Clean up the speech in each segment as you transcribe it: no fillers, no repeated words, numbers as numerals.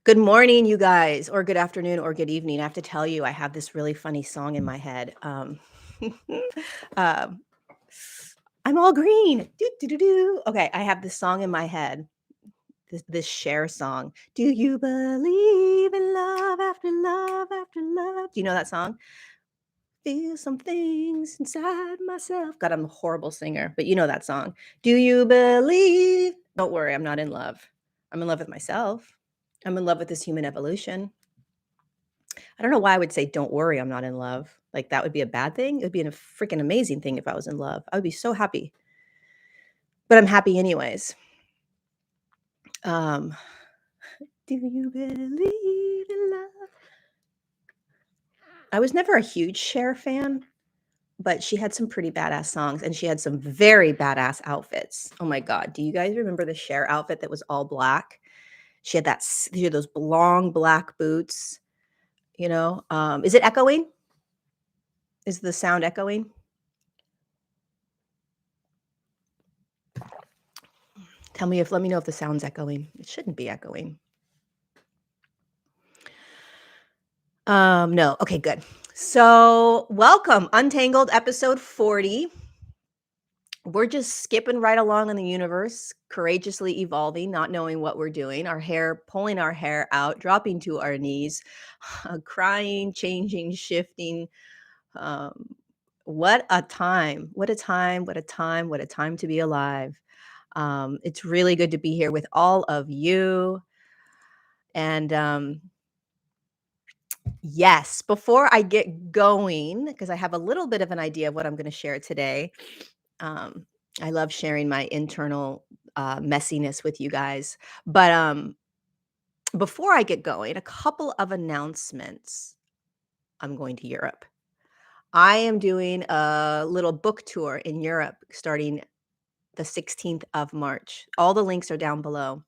Good morning, you guys, or good afternoon, or good evening. I have to tell you, I have this really funny song in my head. Um, I'm all green. Do, do, do, do. Okay, I have this song in my head. This Cher song. Do you believe in love after love after love? Do you know that song? Feel some things inside myself. God, I'm a horrible singer, but you know that song. Do you believe? Don't worry, I'm not in love. I'm in love with myself. I'm in love with this human evolution. I don't know why I would say, "Don't worry, I'm not in love." Like, that would be a bad thing? It would be a freaking amazing thing if I was in love. I would be so happy, but I'm happy anyways. Um, do you believe in love? I was never a huge Cher fan, but she had some pretty badass songs, and she had some very badass outfits. Oh my god, do you guys remember the Cher outfit that was all black? She had she had those long black boots, is it echoing? Is the sound echoing? Let me know if the sound's echoing. It shouldn't be echoing. No. Okay, good. So, welcome, Untangled, episode 40. We're just skipping right along in the universe, courageously evolving, not knowing what we're doing, pulling our hair out, dropping to our knees, crying, changing, shifting. Um, what a time. What a time. What a time. What a time to be alive. It's really good to be here with all of you. And yes, before I get going, because I have a little bit of an idea of what I'm going to share today. Um, I love sharing my internal messiness with you guys. But before I get going, a couple of announcements. I'm going to Europe. I am doing a little book tour in Europe starting the 16th of March. All the links are down below.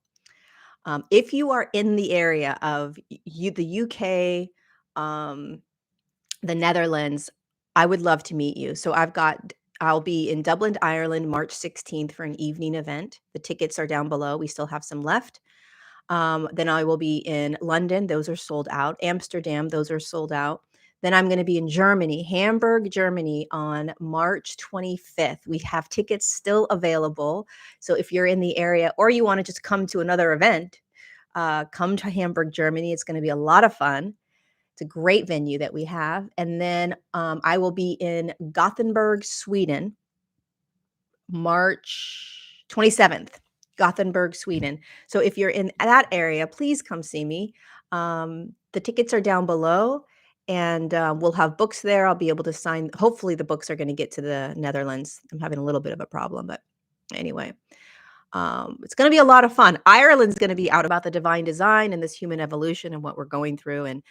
If you are in the area of the UK, the Netherlands, I would love to meet you. So I'll be in Dublin, Ireland, March 16th for an evening event. The tickets are down below. We still have some left. Then I will be in London. Those are sold out. Amsterdam, those are sold out. Then I'm going to be in Germany, Hamburg, Germany on March 25th. We have tickets still available. So if you're in the area or you want to just come to another event, come to Hamburg, Germany. It's going to be a lot of fun. It's a great venue that we have. And then I will be in Gothenburg, Sweden, March 27th. Gothenburg, Sweden. So if you're in that area, please come see me. The tickets are down below, and we'll have books there. I'll be able to sign. Hopefully, the books are going to get to the Netherlands. I'm having a little bit of a problem, but anyway. It's going to be a lot of fun. Ireland's going to be out about the divine design and this human evolution and what we're going through, and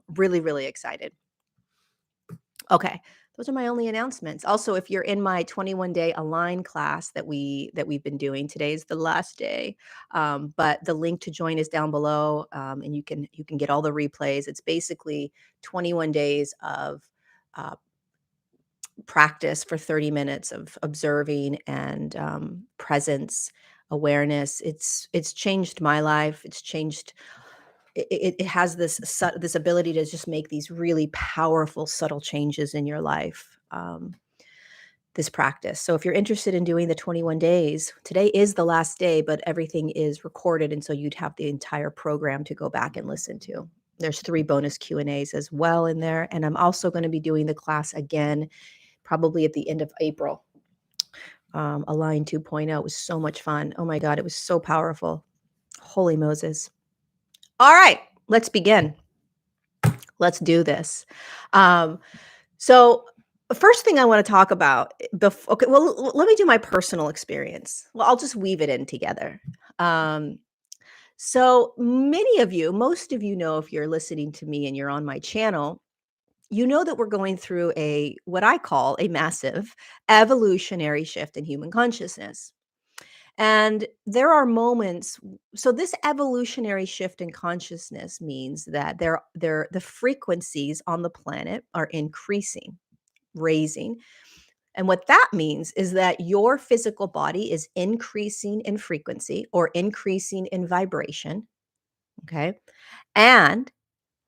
really, really excited. Okay, those are my only announcements. Also, if you're in my 21-day Align class that we've been doing, today's the last day, but the link to join is down below, and you can get all the replays. It's basically 21 days of practice for 30 minutes of observing and presence, awareness. It's changed my life. It's changed. It has this ability to just make these really powerful, subtle changes in your life. This practice. So if you're interested in doing the 21 days, today is the last day, but everything is recorded, and so you'd have the entire program to go back and listen to. There's 3 bonus Q&As as well in there, and I'm also going to be doing the class again, probably at the end of April. Align 2.0. It was so much fun. Oh my God, it was so powerful. Holy Moses. All right, let's begin. Let's do this. So first thing I want to talk about, okay, well, let me do my personal experience. Well, I'll just weave it in together. So many of you, most of you know, if you're listening to me and you're on my channel, you know that we're going through what I call a massive evolutionary shift in human consciousness. And there are moments, so this evolutionary shift in consciousness means that the frequencies on the planet are increasing, raising. And what that means is that your physical body is increasing in frequency or increasing in vibration. Okay. And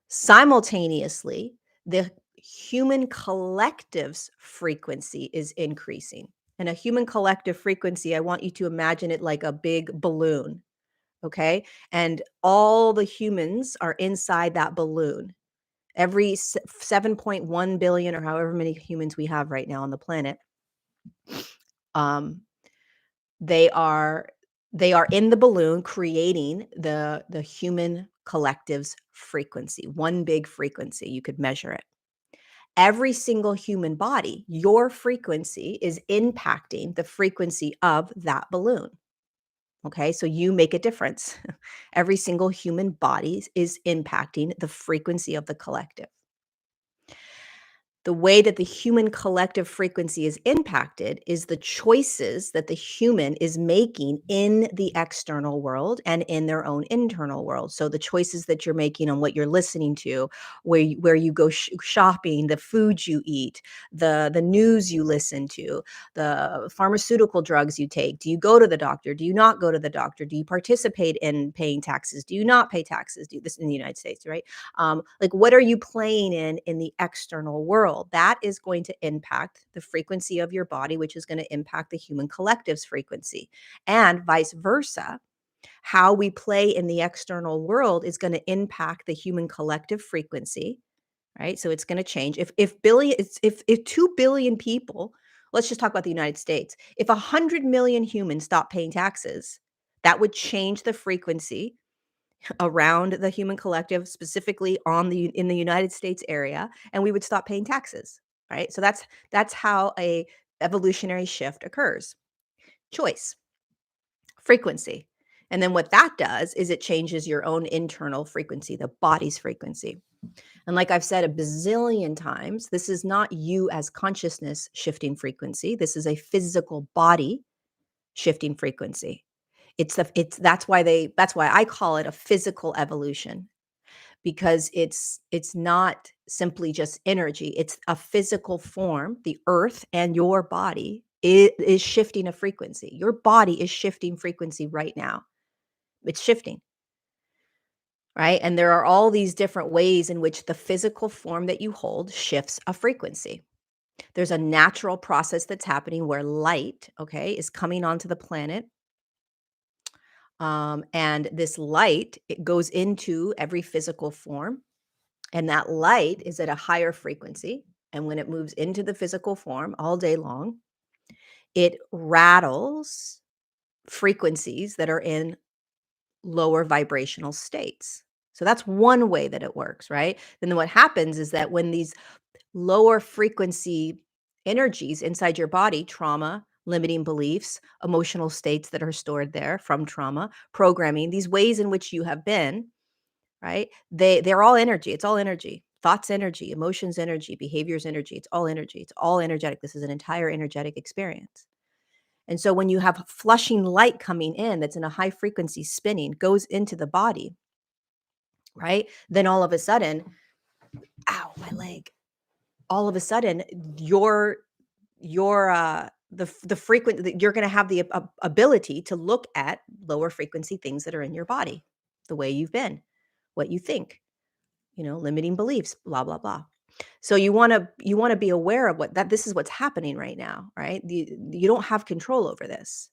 simultaneously, the human collective's frequency is increasing. And a human collective frequency, I want you to imagine it like a big balloon. Okay. And all the humans are inside that balloon. Every 7.1 billion or however many humans we have right now on the planet, um, they are they are in the balloon creating the human collective's frequency, one big frequency. You could measure it. Every single human body, your frequency is impacting the frequency of that balloon. Okay, so you make a difference. Every single human body is impacting the frequency of the collective. The way that the human collective frequency is impacted is the choices that the human is making in the external world and in their own internal world. So the choices that you're making on what you're listening to, where you go shopping, the food you eat, the news you listen to, the pharmaceutical drugs you take. Do you go to the doctor? Do you not go to the doctor? Do you participate in paying taxes? Do you not pay taxes? Do this in the United States, right? Like, what are you playing in the external world? That is going to impact the frequency of your body, which is going to impact the human collective's frequency, and vice versa. How we play in the external world is going to impact the human collective frequency, right? So it's going to change. If 2 billion people, let's just talk about the United States. If 100 million humans stop paying taxes, that would change the frequency around the human collective, specifically in the United States area, and we would stop paying taxes, right? So that's how a evolutionary shift occurs. Choice, frequency. And then what that does is it changes your own internal frequency, the body's frequency. And like I've said a bazillion times, this is not you as consciousness shifting frequency. This is a physical body shifting frequency. It's that's why I call it a physical evolution, because it's not simply just energy. It's a physical form. The earth and your body is shifting a frequency. Your body is shifting frequency right now. It's shifting, right? And there are all these different ways in which the physical form that you hold shifts a frequency. There's a natural process that's happening where light, okay, is coming onto the planet. And this light, it goes into every physical form. And that light is at a higher frequency. And when it moves into the physical form all day long, it rattles frequencies that are in lower vibrational states. So that's one way that it works, right? Then what happens is that when these lower frequency energies inside your body, trauma, limiting beliefs, emotional states that are stored there from trauma, programming, these ways in which you have been, right? They're all energy. It's all energy. Thoughts energy, emotions energy, behaviors energy. It's all energy. It's all energetic. This is an entire energetic experience. And so when you have flushing light coming in that's in a high frequency spinning, goes into the body, right? Then all of a sudden, ow, my leg. All of a sudden, the frequent you're going to have the ability to look at lower frequency things that are in your body, the way you've been, what you think, limiting beliefs, blah blah blah. So you want to be aware of what that this is what's happening right now, right? You don't have control over this.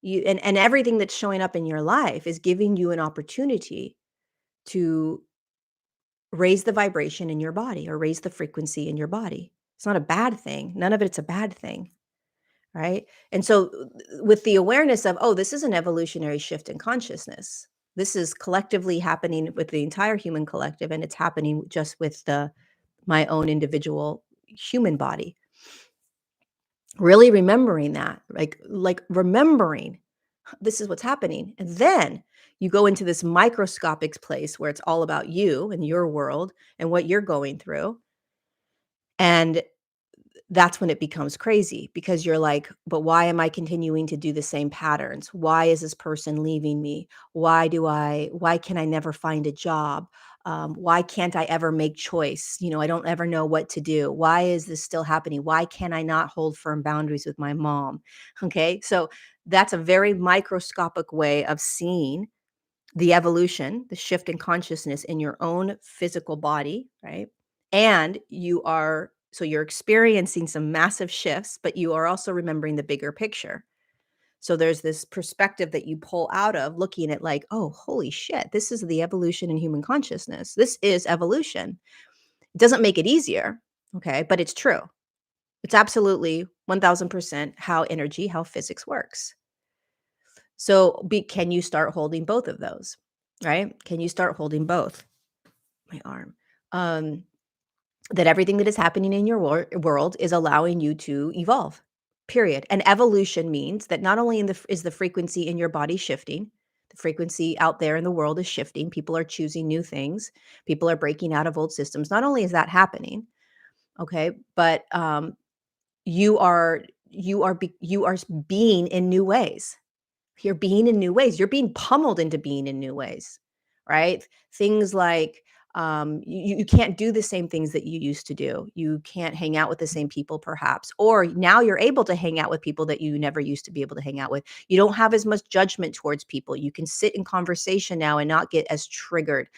And everything that's showing up in your life is giving you an opportunity to raise the vibration in your body or raise the frequency in your body. It's not a bad thing. None of it's a bad thing, right? And so with the awareness of, oh, this is an evolutionary shift in consciousness. This is collectively happening with the entire human collective, and it's happening just with my own individual human body. Really remembering that, like remembering this is what's happening. And then you go into this microscopic place where it's all about you and your world and what you're going through. And that's when it becomes crazy, because you're like, but why am I continuing to do the same patterns? Why is this person leaving me? Why can I never find a job? Why can't I ever make choice? I don't ever know what to do. Why is this still happening? Why can I not hold firm boundaries with my mom? Okay. So that's a very microscopic way of seeing the evolution, the shift in consciousness in your own physical body, right? And you're experiencing some massive shifts, but you are also remembering the bigger picture. So there's this perspective that you pull out of looking at like, oh, holy shit, this is the evolution in human consciousness. This is evolution. It doesn't make it easier, okay, but it's true. It's absolutely 1000% how energy, how physics works. So can you start holding both of those, right? Can you start holding both? My arm. Um, that everything that is happening in your world is allowing you to evolve. Period. And evolution means that not only is the frequency in your body shifting, the frequency out there in the world is shifting. People are choosing new things. People are breaking out of old systems. Not only is that happening, okay, but you are being in new ways. You're being in new ways. You're being pummeled into being in new ways, right? Things like you can't do the same things that you used to do. You can't hang out with the same people, perhaps. Or now you're able to hang out with people that you never used to be able to hang out with. You don't have as much judgment towards people. You can sit in conversation now and not get as triggered.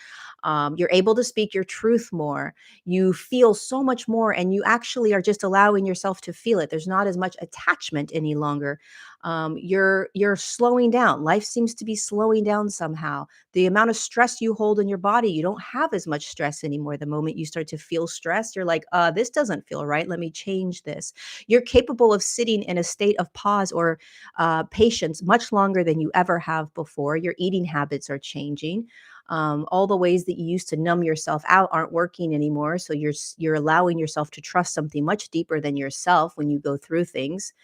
You're able to speak your truth more. You feel so much more, and you actually are just allowing yourself to feel it. There's not as much attachment any longer. You're slowing down. Life seems to be slowing down somehow. The amount of stress you hold in your body, you don't have as much stress anymore. The moment you start to feel stressed, you're like, this doesn't feel right. Let me change this. You're capable of sitting in a state of pause or patience much longer than you ever have before. Your eating habits are changing. All the ways that you used to numb yourself out aren't working anymore. So you're allowing yourself to trust something much deeper than yourself when you go through things.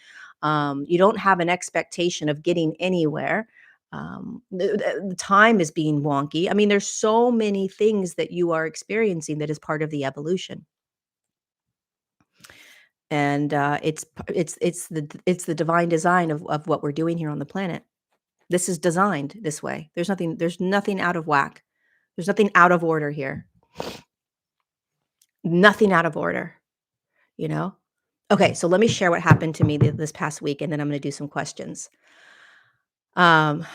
You don't have an expectation of getting anywhere. The time is being wonky. I mean, there's so many things that you are experiencing that is part of the evolution, and it's the divine design of what we're doing here on the planet. This is designed this way. There's nothing out of whack. There's nothing out of order here. Nothing out of order. You know. Okay, so let me share what happened to me this past week, and then I'm going to do some questions. Um,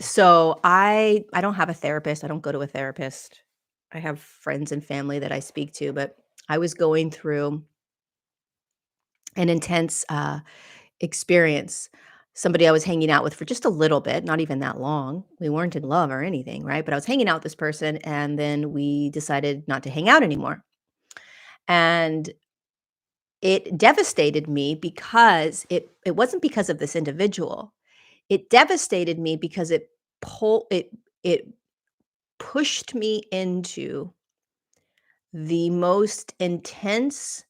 So I don't have a therapist. I don't go to a therapist. I have friends and family that I speak to, but I was going through an intense experience. Somebody I was hanging out with for just a little bit, not even that long. We weren't in love or anything, right? But I was hanging out with this person, and then we decided not to hang out anymore. And it devastated me because it wasn't because of this individual. It devastated me because it pushed me into the most intense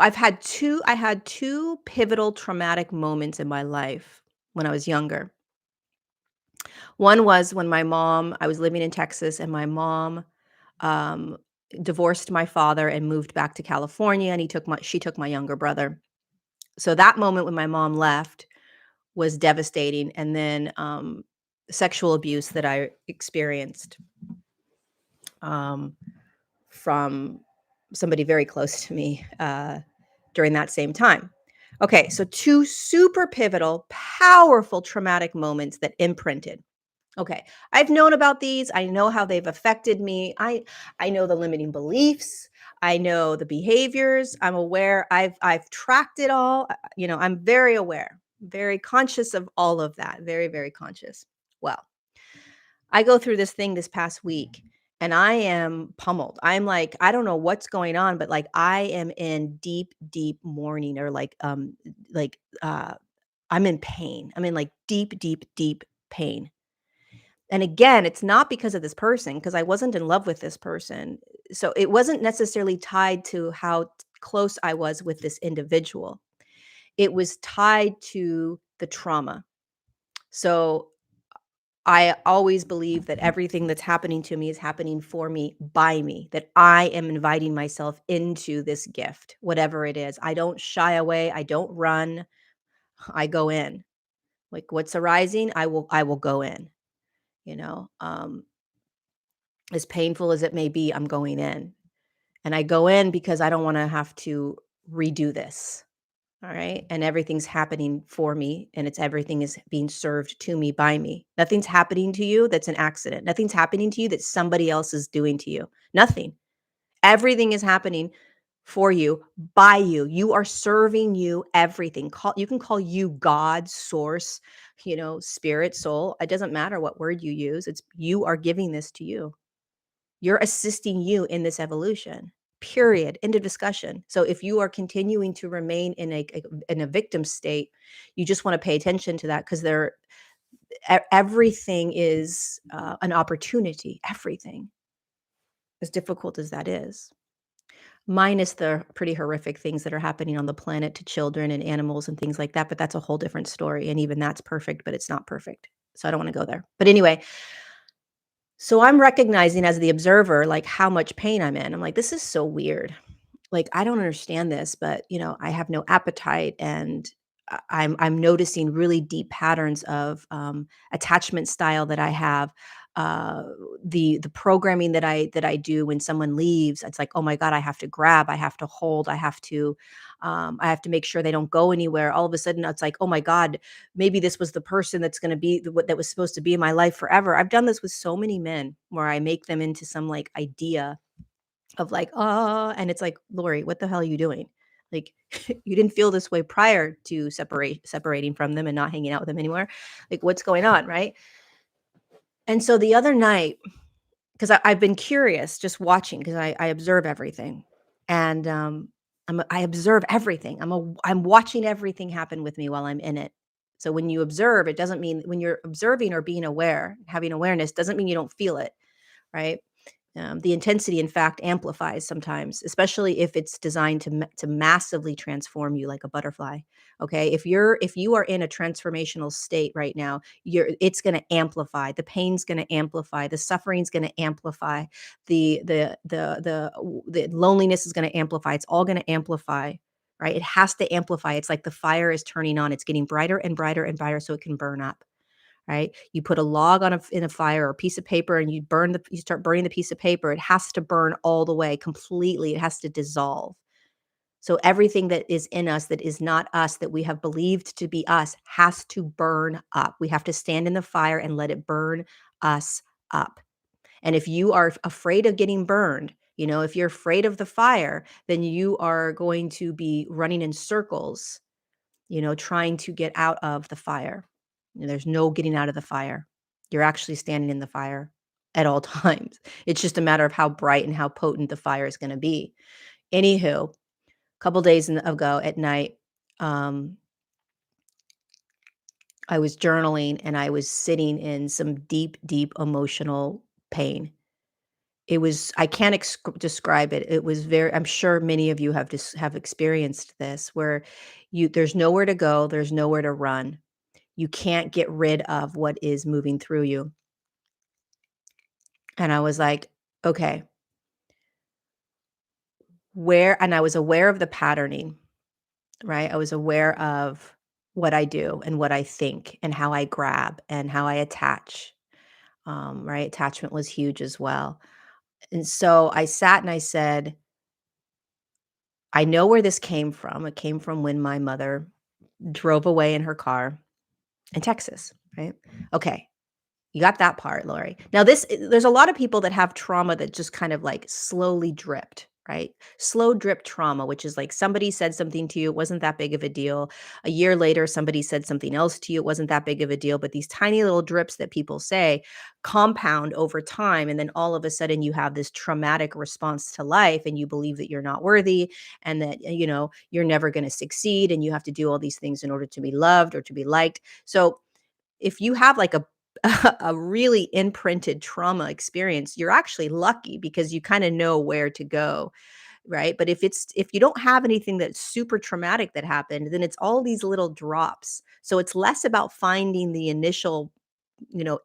I had 2 pivotal traumatic moments in my life when I was younger. One was when I was living in Texas, and my mom, um, divorced my father and moved back to California, and she took my younger brother. So that moment when my mom left was devastating, and then, sexual abuse that I experienced, um from somebody very close to me during that same time. Okay, so 2 super pivotal, powerful traumatic moments that imprinted. Okay, I've known about these. I know how they've affected me. I know the limiting beliefs. I know the behaviors. I'm aware. I've tracked it all. I'm very aware, very conscious of all of that. Very, very conscious. Well, I go through this thing this past week, and I am pummeled. I'm like, I don't know what's going on, but like I am in deep, deep mourning, or like I'm in pain. I'm in like deep, deep, deep pain. And again, it's not because of this person, because I wasn't in love with this person. So it wasn't necessarily tied to how close I was with this individual. It was tied to the trauma. So I always believe that everything that's happening to me is happening for me, by me, that I am inviting myself into this gift, whatever it is. I don't shy away. I don't run. I go in. Like what's arising, I will go in, you know. As painful as it may be, I'm going in. And I go in because I don't want to have to redo this. all right? And everything's happening for me, and everything is being served to me by me. Nothing's happening to you that's an accident. Nothing's happening to you that somebody else is doing to you. Nothing. Everything is happening for you, by you. You are serving you everything. You can call you God, source, spirit, soul. It doesn't matter what word you use. It's you are giving this to you. You're assisting you in this evolution. Period. End of discussion. So if you are continuing to remain in a victim state, you just want to pay attention to that because everything is an opportunity. Everything, as difficult as that is. Minus the pretty horrific things that are happening on the planet to children and animals and things like that, but that's a whole different story, and even that's perfect, but it's not perfect. So I don't wanna go there. But anyway, so I'm recognizing as the observer, like, how much pain I'm in. I'm like, "This is so weird." Like, I don't understand this, but, I have no appetite, and I'm noticing really deep patterns of, attachment style that I have. Uh, the programming that I do when someone leaves, it's like, "Oh my god, I have to grab, I have to hold, I have to make sure they don't go anywhere." All of a sudden, it's like, "Oh my god, maybe this was the person that's gonna be what that was supposed to be in my life forever." I've done this with so many men where I make them into some, like, idea of like, and it's like, "Lori, what the hell are you doing?" Like, you didn't feel this way prior to separating from them and not hanging out with them anymore. Like, what's going on, right? And so the other night, because I've been curious just watching, because I observe everything, and, I observe everything. I'm watching everything happen with me while I'm in it. So when you observe, it doesn't mean when you're observing or being aware, having awareness doesn't mean you don't feel it, right? The intensity, in fact, amplifies sometimes, especially if it's designed to massively transform you like a butterfly. Okay, if you are in a transformational state right now, it's going to amplify. The pain's going to amplify. The suffering's going to amplify. The loneliness is going to amplify. It's all going to amplify. Right? It has to amplify. It's like the fire is turning on. It's getting brighter and brighter and brighter so it can burn up, right? You put a log in a fire or a piece of paper and you start burning the piece of paper, it has to burn all the way completely. It has to dissolve. So everything that is in us that is not us, that we have believed to be us, has to burn up. We have to stand in the fire and let it burn us up. And if you are afraid of getting burned, if you're afraid of the fire, then you are going to be running in circles, trying to get out of the fire. There's no getting out of the fire. You're actually standing in the fire at all times. It's just a matter of how bright and how potent the fire is going to be. Anywho, a couple days ago at night, um, I was journaling and I was sitting in some deep, deep emotional pain. I can't describe it. It was I'm sure many of you have experienced this where there's nowhere to go, there's nowhere to run. You can't get rid of what is moving through you. And I was like, "Okay, and I was aware of the patterning, right? I was aware of what I do and what I think and how I grab and how I attach. Right? Attachment was huge as well. And so I sat and I said, I know where this came from. It came from when my mother drove away in her car in Texas, right? Okay. You got that part, Lori. Now there's a lot of people that have trauma that just kind of like slowly dripped, right? Slow drip trauma, which is like somebody said something to you, it wasn't that big of a deal. A year later, somebody said something else to you, it wasn't that big of a deal. But these tiny little drips that people say compound over time. And then all of a sudden you have this traumatic response to life and you believe that you're not worthy and that, you're never going to succeed and you have to do all these things in order to be loved or to be liked. So if you have like a a really imprinted trauma experience, you're actually lucky because you kind of know where to go, right? But if you don't have anything that's super traumatic that happened, then it's all these little drops. So it's less about finding the initial,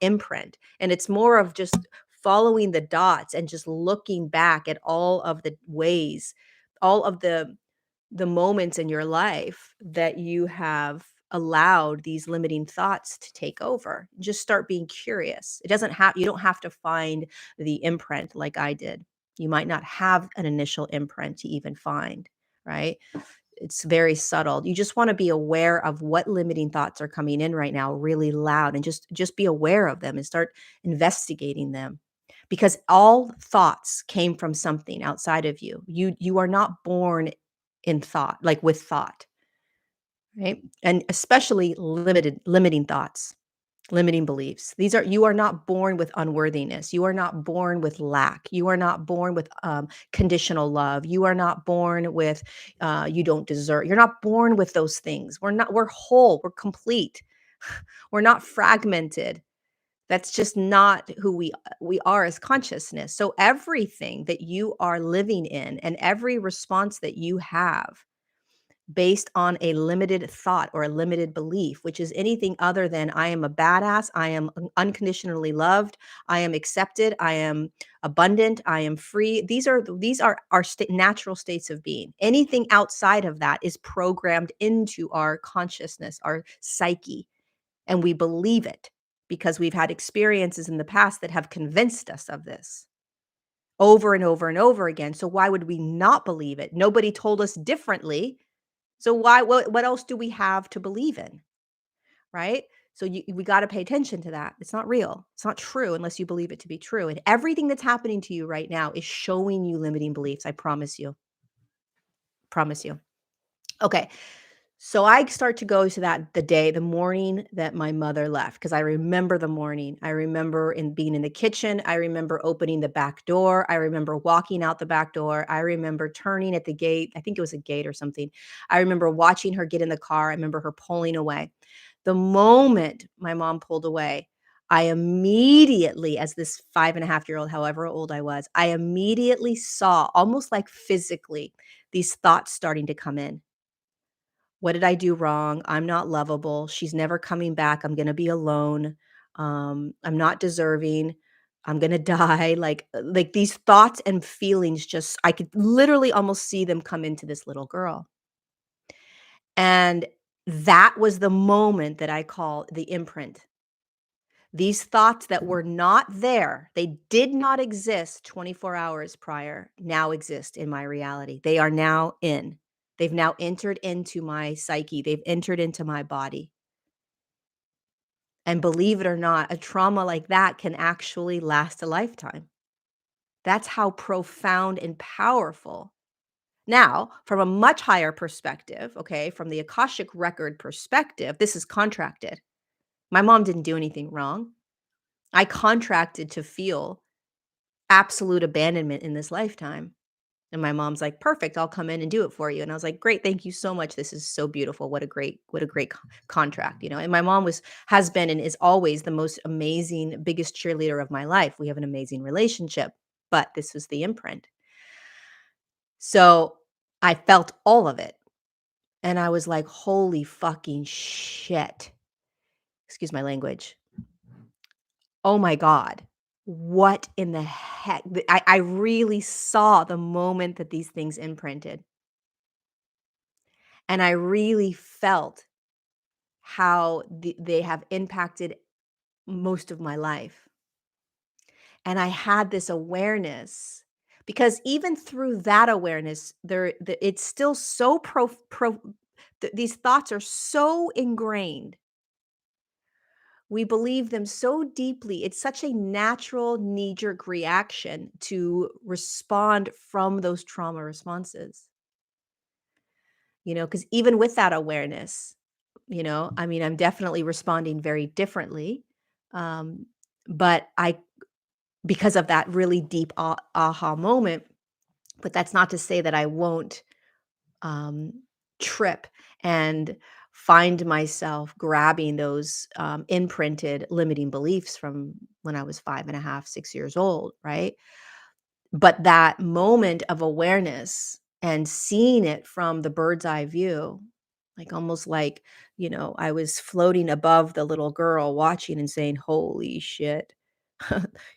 imprint, and it's more of just following the dots and just looking back at all of the ways, all of the moments in your life that you have allowed these limiting thoughts to take over. Just start being curious. You don't have to find the imprint like I did. You might not have an initial imprint to even find, right? It's very subtle. You just wanna be aware of what limiting thoughts are coming in right now really loud, and just be aware of them and start investigating them. Because all thoughts came from something outside of you. You are not born in thought, like, with thought, right? And especially limiting thoughts. Limiting beliefs. These are You are not born with unworthiness. You are not born with lack. You are not born with conditional love. You are not born with you don't deserve. You're not born with those things. We're whole. We're complete. We're not fragmented. That's just not who we are as consciousness. So everything that you are living in and every response that you have based on a limited thought or a limited belief, which is anything other than I am a badass, I am unconditionally loved, I am accepted, I am abundant, I am free. These are our natural states of being. Anything outside of that is programmed into our consciousness, our psyche, and we believe it because we've had experiences in the past that have convinced us of this over and over and over again. So why would we not believe it? Nobody told us differently, so what else do we have to believe in, right? So we got to pay attention to that. It's not real. It's not true unless you believe it to be true. And everything that's happening to you right now is showing you limiting beliefs. I promise you. Promise you. Okay. So I start to go to the morning that my mother left, because I remember the morning. I remember being in the kitchen. I remember opening the back door. I remember walking out the back door. I remember turning at the gate. I think it was a gate or something. I remember watching her get in the car. I remember her pulling away. The moment my mom pulled away, I immediately, as this 5.5-year-old, however old I was, I immediately saw, almost like physically, these thoughts starting to come in. What did I do wrong? I'm not lovable. She's never coming back. I'm gonna be alone. I'm not deserving. I'm gonna die. Like these thoughts and feelings, just I could literally almost see them come into this little girl. And that was the moment that I call the imprint. These thoughts that were not there, they did not exist 24 hours prior, now exist in my reality. They are now in. They've now entered into my psyche. They've entered into my body. And believe it or not, a trauma like that can actually last a lifetime. That's how profound and powerful. Now, from a much higher perspective, okay, from the Akashic record perspective, this is contracted. My mom didn't do anything wrong. I contracted to feel absolute abandonment in this lifetime. And my mom's like, "Perfect, I'll come in and do it for you." And I was like, "Great, thank you so much. This is so beautiful. What a great contract, you know?" And my mom has been and is always the most amazing, biggest cheerleader of my life. We have an amazing relationship, but this was the imprint. So, I felt all of it. And I was like, "Holy fucking shit." Excuse my language. Oh my god. What in the heck? I really saw the moment that these things imprinted. And I really felt how they have impacted most of my life. And I had this awareness because even through that awareness, it's still so these thoughts are so ingrained. We believe them so deeply. It's such a natural knee jerk reaction to respond from those trauma responses, because even with that awareness, I mean, I'm definitely responding very differently. Um, but because of that really deep aha moment, but that's not to say that I won't um, trip and find myself grabbing those imprinted limiting beliefs from when I was 5.5, 6 years old, right? But that moment of awareness and seeing it from the bird's eye view, like almost like, I was floating above the little girl watching and saying, "Holy shit,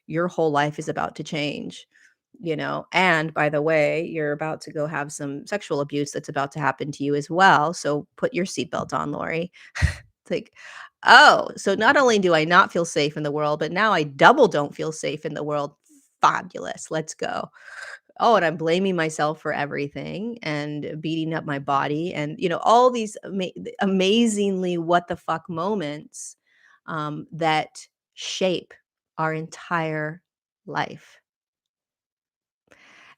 your whole life is about to change." And by the way, you're about to go have some sexual abuse that's about to happen to you as well. So put your seatbelt on, Lori. It's like, oh, so not only do I not feel safe in the world, but now I double don't feel safe in the world. Fabulous. Let's go. oh, and I'm blaming myself for everything and beating up my body and, all these amazingly what the fuck moments that shape our entire life.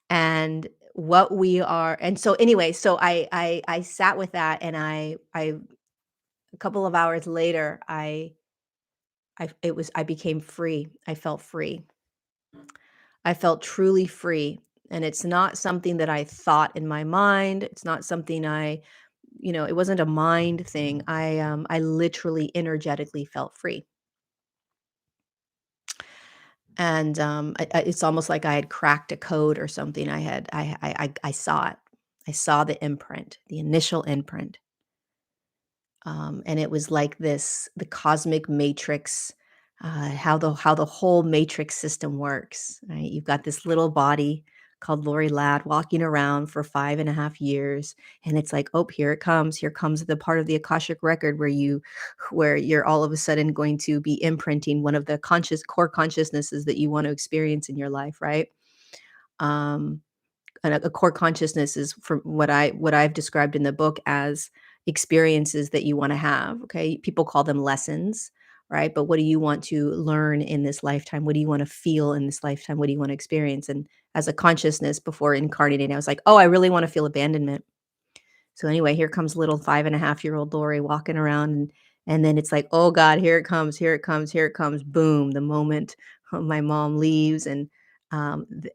And what we are and so anyway, so I sat with that and I a couple of hours later, I became free. I felt free. I felt truly free. And it's not something that I thought in my mind. It's not something it wasn't a mind thing. I literally energetically felt free. And it's almost like I had cracked a code or something. I saw it. I saw the imprint, the initial imprint. And it was like the cosmic matrix, how the whole matrix system works, right? You've got this little body called Lori Ladd walking around for 5.5 years, and it's like, oh, here comes the part of the Akashic record where you're all of a sudden going to be imprinting one of the core consciousnesses that you want to experience in your life, right? Um, and a core consciousness is from what I've described in the book as experiences that you want to have. Okay. People call them lessons, right? But what do you want to learn in this lifetime? What do you want to feel in this lifetime? What do you want to experience? And as a consciousness before incarnating, I was like, oh, I really want to feel abandonment. So anyway, here comes little 5.5-year-old Lori walking around, and then it's like, "Oh god, here it comes, here it comes, here it comes." Boom, the moment my mom leaves and, the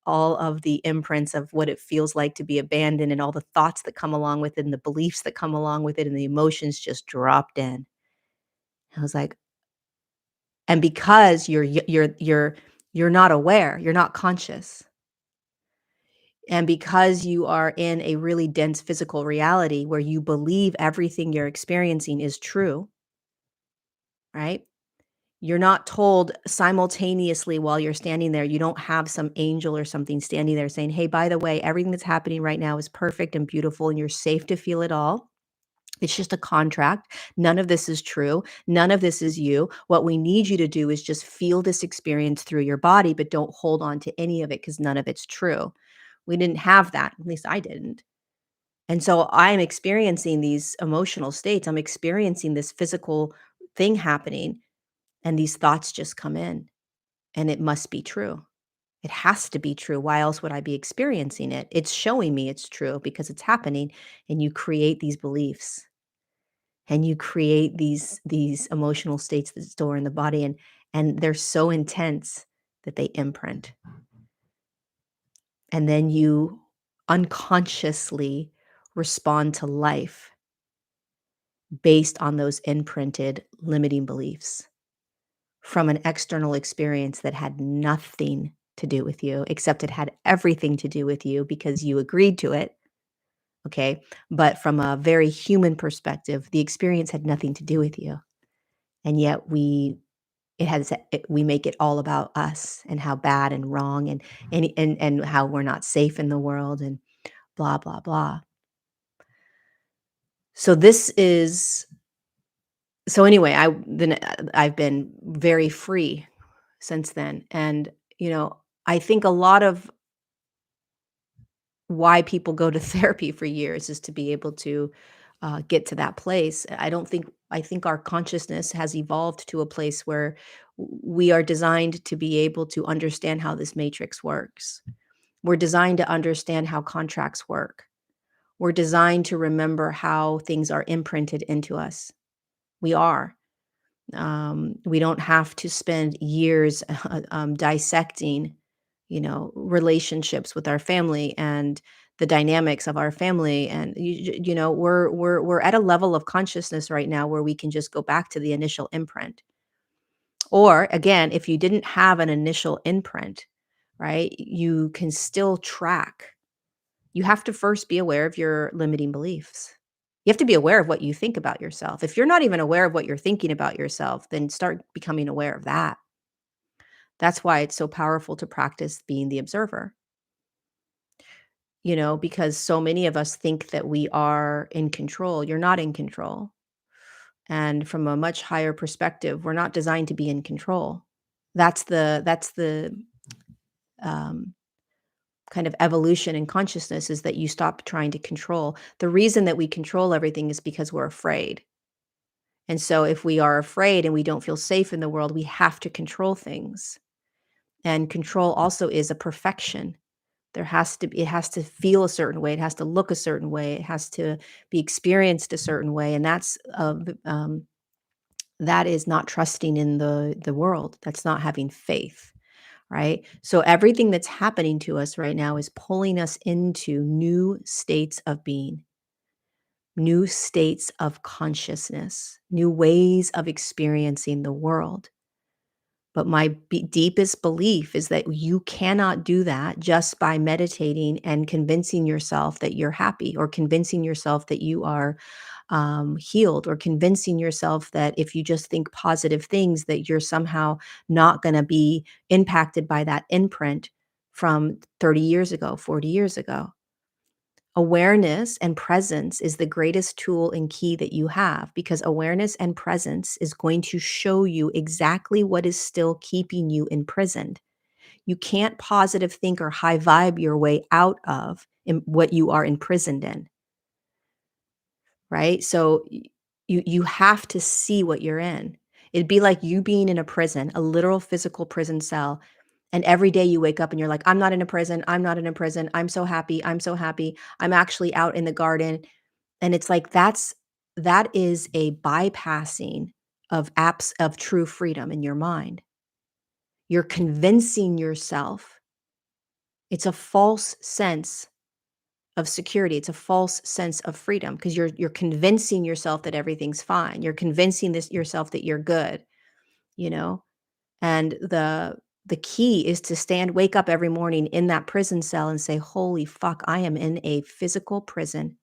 all of the imprints of what it feels like to be abandoned and all the thoughts that come along with it and the beliefs that come along with it and the emotions just dropped in. I was like and because you're not aware, you're not conscious. And because you are in a really dense physical reality where you believe everything you're experiencing is true, right? You're not told simultaneously while you're standing there, you don't have some angel or something standing there saying, hey, by the way, everything that's happening right now is perfect and beautiful and you're safe to feel it all. It's just a contract. None of this is true. None of this is you. What we need you to do is just feel this experience through your body, but don't hold on to any of it because none of it's true. We didn't have that. At least I didn't. And so I'm experiencing these emotional states. I'm experiencing this physical thing happening, and these thoughts just come in, and it must be true. It has to be true. Why else would I be experiencing it? It's showing me it's true because it's happening, and you create these beliefs, and you create these emotional states that store in the body, and they're so intense that they imprint. And then you unconsciously respond to life based on those imprinted limiting beliefs from an external experience that had nothing to do with you, except it had everything to do with you because you agreed to it. Okay. But from a very human perspective, the experience had nothing to do with you. And yet we make it all about us and how bad and wrong and how we're not safe in the world and blah, blah, blah. So this is so anyway, I've been very free since then, and, I think a lot of why people go to therapy for years is to be able to, get to that place. I think our consciousness has evolved to a place where we are designed to be able to understand how this matrix works. We're designed to understand how contracts work. We're designed to remember how things are imprinted into us. We are. We don't have to spend years dissecting, relationships with our family and the dynamics of our family. And we're at a level of consciousness right now where we can just go back to the initial imprint. Or again, if you didn't have an initial imprint, right, you can still track. You have to first be aware of your limiting beliefs. You have to be aware of what you think about yourself. If you're not even aware of what you're thinking about yourself, then start becoming aware of that. That's why it's so powerful to practice being the observer, because so many of us think that we are in control. You're not in control. And from a much higher perspective, we're not designed to be in control. That's the um, kind of evolution in consciousness is that you stop trying to control. The reason that we control everything is because we're afraid. And so if we are afraid and we don't feel safe in the world, we have to control things. And control also is a perfection. It has to feel a certain way, it has to look a certain way, it has to be experienced a certain way, and that is not trusting in the world. That's not having faith, right? So everything that's happening to us right now is pulling us into new states of being, new states of consciousness, new ways of experiencing the world. But my deepest belief is that you cannot do that just by meditating and convincing yourself that you're happy, or convincing yourself that you are healed, or convincing yourself that if you just think positive things, that you're somehow not going to be impacted by that imprint from 30 years ago, 40 years ago. Awareness and presence is the greatest tool and key that you have, because awareness and presence is going to show you exactly what is still keeping you imprisoned. You can't positive think or high vibe your way out of what you are imprisoned in, right? So you have to see what you're in. It'd be like you being in a prison, a literal physical prison cell, and every day you wake up and you're like, I'm not in a prison. I'm not in a prison. I'm so happy. I'm so happy. I'm actually out in the garden. And it's like that is a bypassing of true freedom in your mind. You're convincing yourself. It's a false sense of security. It's a false sense of freedom, because you're convincing yourself that everything's fine. You're convincing this yourself that you're good, you know? And the key is to wake up every morning in that prison cell and say, "Holy fuck, I am in a physical prison,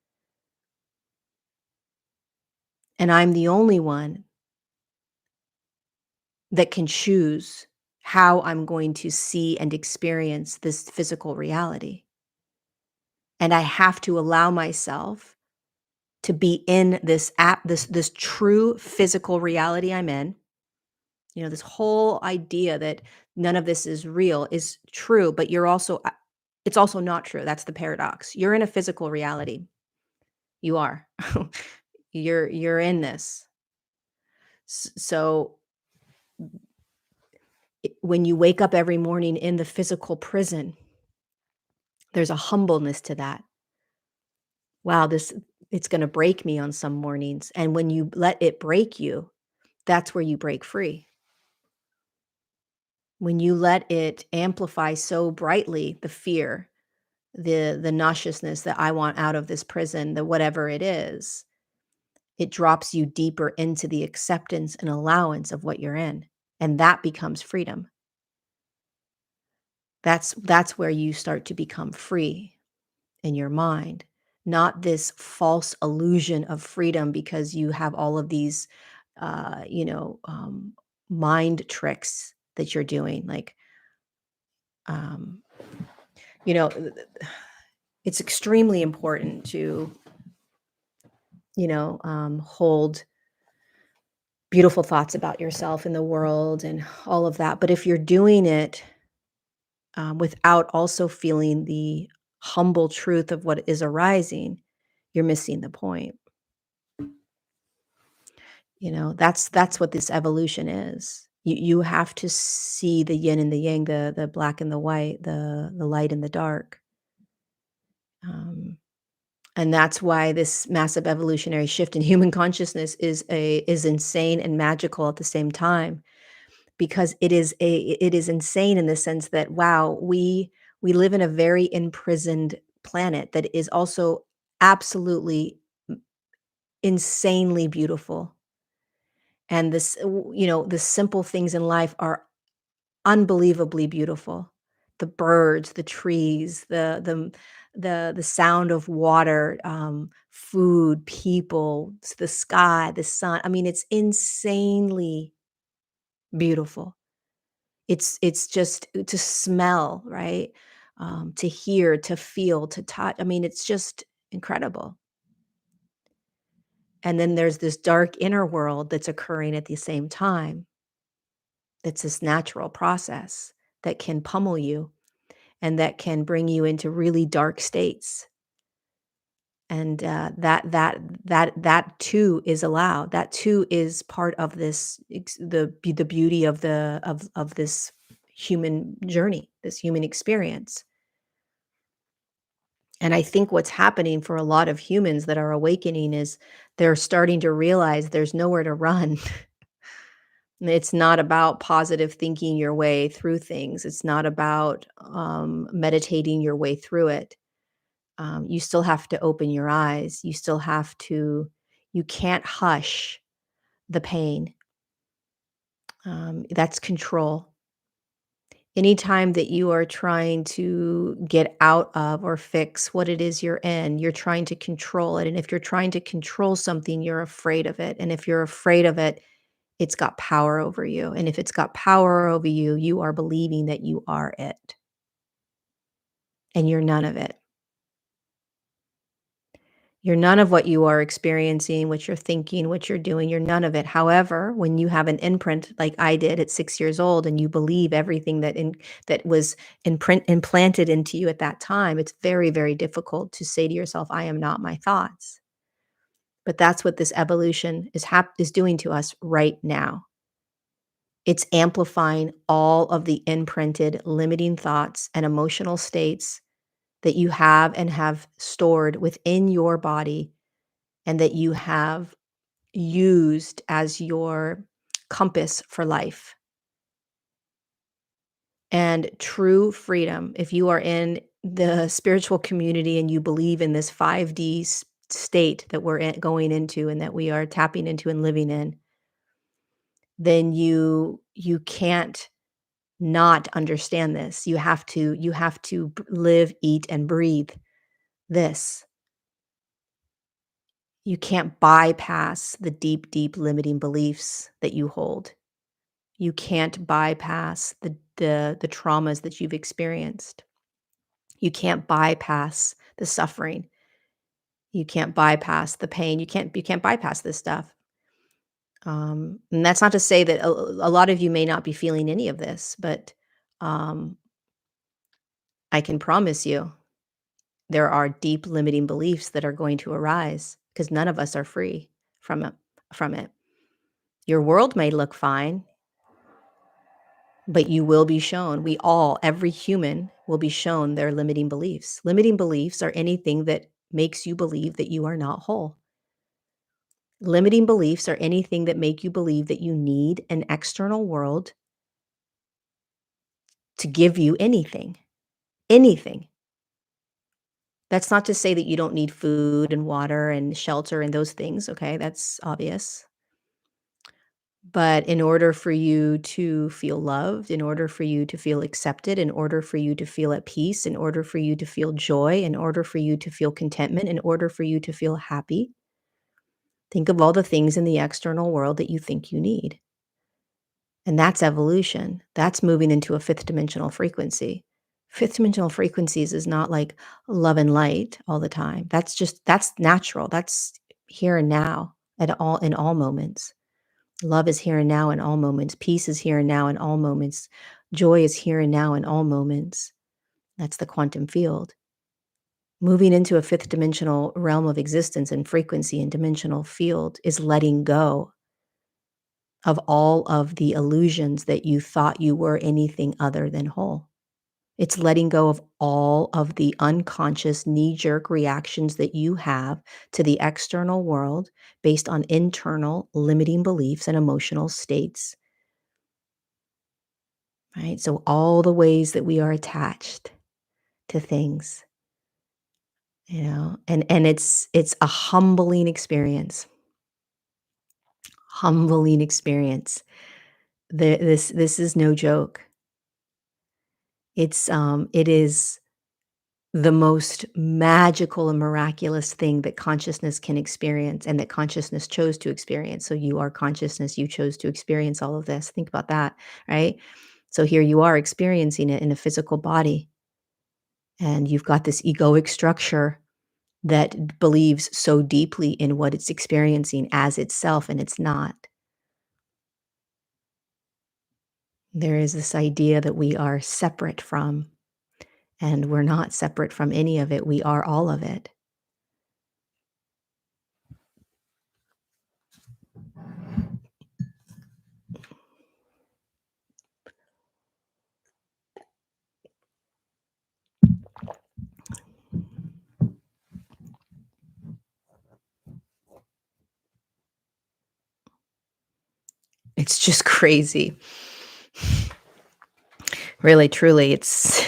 and I'm the only one that can choose how I'm going to see and experience this physical reality. And I have to allow myself to be in this true physical reality I'm in." This whole idea that none of this is real is true, but it's also not true. That's the paradox. You're in a physical reality. You are. You're in this. So when you wake up every morning in the physical prison, there's a humbleness to that. Wow, it's going to break me on some mornings. And when you let it break you, that's where you break free. When you let it amplify so brightly, the fear, the nauseousness that I want out of this prison, the whatever it is, it drops you deeper into the acceptance and allowance of what you're in. And that becomes freedom. That's where you start to become free in your mind, not this false illusion of freedom because you have all of these, uh, you know, um, mind tricks that you're doing. Like, um, you know, it's extremely important to, hold beautiful thoughts about yourself and the world and all of that. But if you're doing it without also feeling the humble truth of what is arising, you're missing the point. That's what this evolution is. You have to see the yin and the yang, the black and the white, the light and the dark. Um, and that's why this massive evolutionary shift in human consciousness is insane and magical at the same time, because it is insane in the sense that, wow, we live in a very imprisoned planet that is also absolutely insanely beautiful. And the simple things in life are unbelievably beautiful. The birds, the trees, the sound of water, food, people, the sky, the sun. I mean, it's insanely beautiful. It's just to smell, right? To hear, to feel, to touch. I mean, it's just incredible. And then there's this dark inner world that's occurring at the same time. It's this natural process that can pummel you. and that can bring you into really dark states. And that too is allowed. That too is part of this the beauty of this human journey, this human experience. And I think what's happening for a lot of humans that are awakening is they're starting to realize there's nowhere to run. It's not about positive thinking your way through things. It's not about meditating your way through it. You still have to open your eyes. You can't hush the pain. That's control. Anytime that you are trying to get out of or fix what it is you're in, you're trying to control it. And if you're trying to control something, you're afraid of it. And if you're afraid of it, it's got power over you. And if it's got power over you, you are believing that you are it. And you're none of it. You're none of what you are experiencing, what you're thinking, what you're doing. You're none of it. However, when you have an imprint like I did at 6 years old and you believe everything that was implanted into you at that time, it's very, very difficult to say to yourself, I am not my thoughts. But that's what this evolution is doing to us right now. It's amplifying all of the imprinted limiting thoughts and emotional states that you have and have stored within your body and that you have used as your compass for life. And true freedom, if you are in the spiritual community and you believe in this 5D state that we're going into and that we are tapping into and living in, then you can't not understand this. You have to live, eat, and breathe this. You can't bypass the deep, deep limiting beliefs that you hold. You can't bypass the traumas that you've experienced. You can't bypass the suffering. You can't bypass the pain. You can't bypass this stuff. And that's not to say that a lot of you may not be feeling any of this, but um, I can promise you there are deep limiting beliefs that are going to arise because none of us are free from it. From it, your world may look fine. But you will be shown, every human will be shown their limiting beliefs. Limiting beliefs are anything that makes you believe that you are not whole. Limiting beliefs are anything that make you believe that you need an external world to give you anything. Anything. That's not to say that you don't need food and water and shelter and those things, okay? That's obvious. But in order for you to feel loved, in order for you to feel accepted, in order for you to feel at peace, in order for you to feel joy, in order for you to feel contentment, in order for you to feel happy, think of all the things in the external world that you think you need. And that's evolution. That's moving into a fifth dimensional frequency. Fifth dimensional frequencies is not like love and light all the time. That's natural. That's here and now in all moments. Love is here and now in all moments. Peace is here and now in all moments. Joy is here and now in all moments. That's the quantum field. Moving into a fifth dimensional realm of existence and frequency and dimensional field is letting go of all of the illusions that you thought you were anything other than whole. It's letting go of all of the unconscious knee-jerk reactions that you have to the external world based on internal limiting beliefs and emotional states. Right? So all the ways that we are attached to things, and it's a humbling experience. Humbling experience. This is no joke. It is the most magical and miraculous thing that consciousness can experience and that consciousness chose to experience. So you are consciousness, you chose to experience all of this. Think about that, right? So here you are experiencing it in a physical body, and you've got this egoic structure that believes so deeply in what it's experiencing as itself, and it's not. There is this idea that we are separate from, and we're not separate from any of it. We are all of it. It's just crazy. Really, truly, it's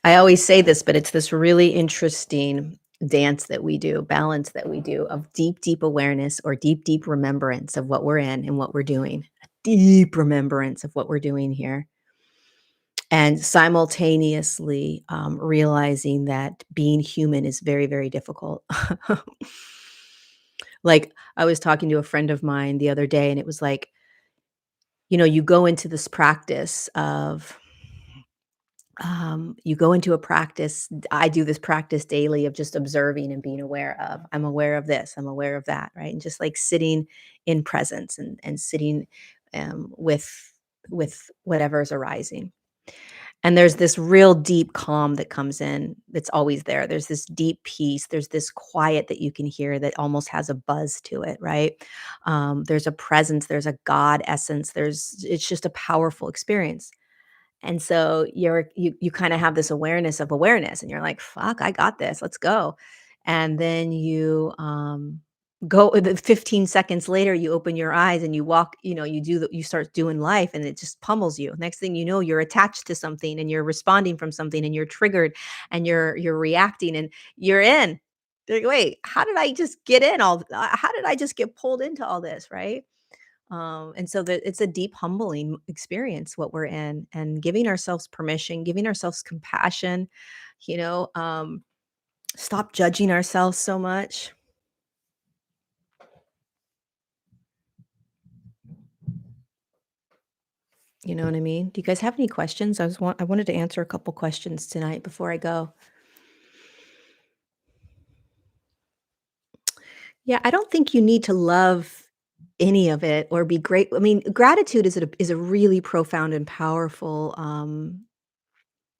I always say this, but it's this really interesting dance that we do, balance that we do of deep, deep awareness or deep, deep remembrance of what we're in and what we're doing. A deep remembrance of what we're doing here. And simultaneously realizing that being human is very, very difficult. Like, I was talking to a friend of mine the other day, and it was like, you go into this practice of you go into a practice. I do this practice daily of just observing and being aware of. I'm aware of this. I'm aware of that. Right, and just like sitting in presence and sitting with whatever's arising. And there's this real deep calm that comes in. That's always there. There's this deep peace. There's this quiet that you can hear that almost has a buzz to it. Right. There's a presence. There's a God essence. It's just a powerful experience. And so you kinda have this awareness of awareness, and you're like, "Fuck, I got this, let's go." And then the 15 seconds later, you open your eyes and you walk, you start doing life, and it just pummels you. Next thing you know, you're attached to something, and you're responding from something, and you're triggered, and you're reacting, and you're in. Like, "Wait, how did I just get in how did I just get pulled into all this?" Right? And so that it's a deep humbling experience what we're in, and giving ourselves permission, giving ourselves compassion, you know, um, stop judging ourselves so much. You know what I mean? Do you guys have any questions? I wanted to answer a couple questions tonight before I go. Yeah, I don't think you need to love any of it or be great. I mean, gratitude is a really profound and powerful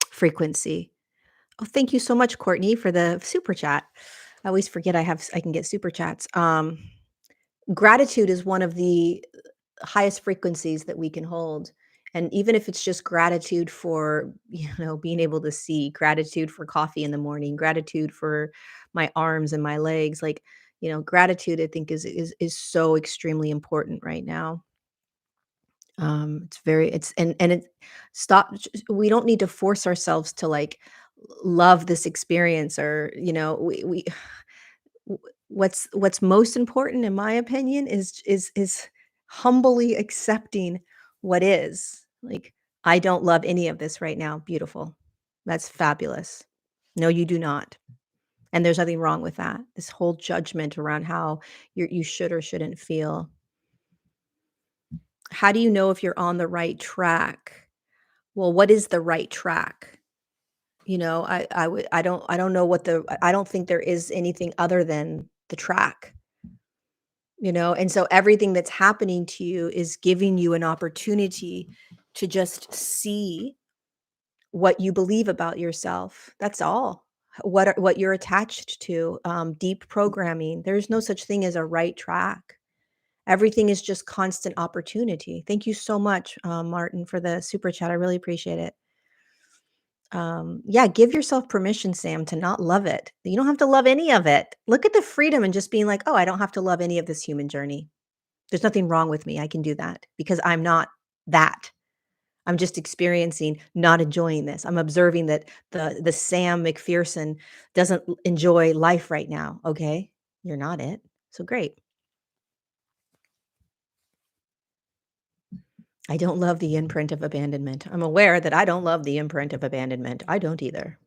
frequency. Oh, thank you so much, Courtney, for the super chat. I always forget I can get super chats. Gratitude is one of the highest frequencies that we can hold. And even if it's just gratitude for, being able to see, gratitude for coffee in the morning, gratitude for my arms and my legs, like, gratitude I think is so extremely important right now. It's very it's and it stop we don't need to force ourselves to like love this experience, or we w- what's most important in my opinion is humbly accepting what is. Like, I don't love any of this right now. Beautiful. That's fabulous. No, you do not. And there's nothing wrong with that. This whole judgment around how you should or shouldn't feel. How do you know if you're on the right track? Well, what is the right track? I don't know I don't think there is anything other than the track, and so everything that's happening to you is giving you an opportunity to just see what you believe about yourself. That's all. What you're attached to, deep programming. There's no such thing as a right track. Everything is just constant opportunity. Thank you so much, Martin, for the super chat. I really appreciate it. Yeah, give yourself permission, Sam, to not love it. You don't have to love any of it. Look at the freedom and just being like, oh, I don't have to love any of this human journey. There's nothing wrong with me. I can do that because I'm not that. I'm just experiencing not enjoying this. I'm observing that the Sam McPherson doesn't enjoy life right now. Okay, you're not it. So great. I don't love the imprint of abandonment. I'm aware that I don't love the imprint of abandonment. I don't either.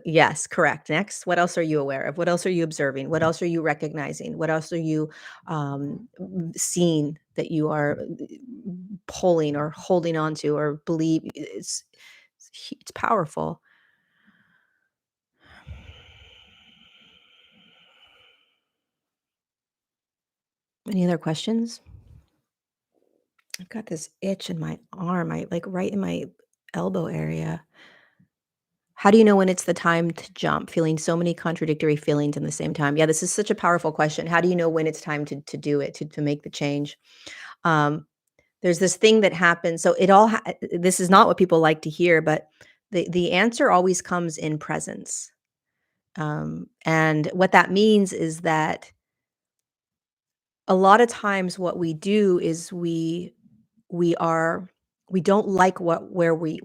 Yes, correct. Next, what else are you aware of? What else are you observing? What else are you recognizing? What else are you seeing that you are pulling or holding on to or believe? It's powerful. Any other questions? I've got this itch in my arm. I like right in my Elbow area. How do you know when it's the time to jump? Feeling so many contradictory feelings in the same time. Yeah, this is such a powerful question. How do you know when it's time to do it, to make the change? Um, there's this thing that happens. So it all this is not what people like to hear, but the answer always comes in presence. And what that means is that a lot of times what we do is we are we don't like what where we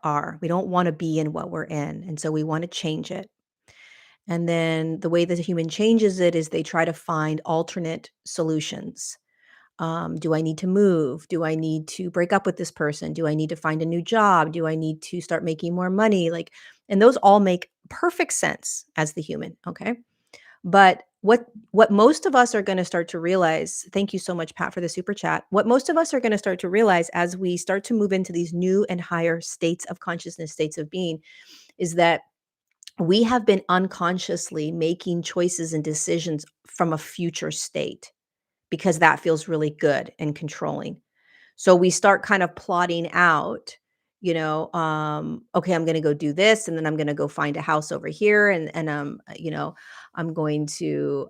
are. We don't want to be in what we're in, and so we want to change it. And then the way that the human changes it is they try to find alternate solutions. Do I need to move? Do I need to break up with this person? Do I need to find a new job? Do I need to start making more money? Like, and those all make perfect sense as the human. Okay. But what most of us are going to start to realize, thank you so much, Pat, for the super chat. What most of us are going to start to realize as we start to move into these new and higher states of consciousness, states of being, is that we have been unconsciously making choices and decisions from a future state because that feels really good and controlling. So we start kind of plotting out, okay, I'm going to go do this, and then I'm going to go find a house over here, and I'm going to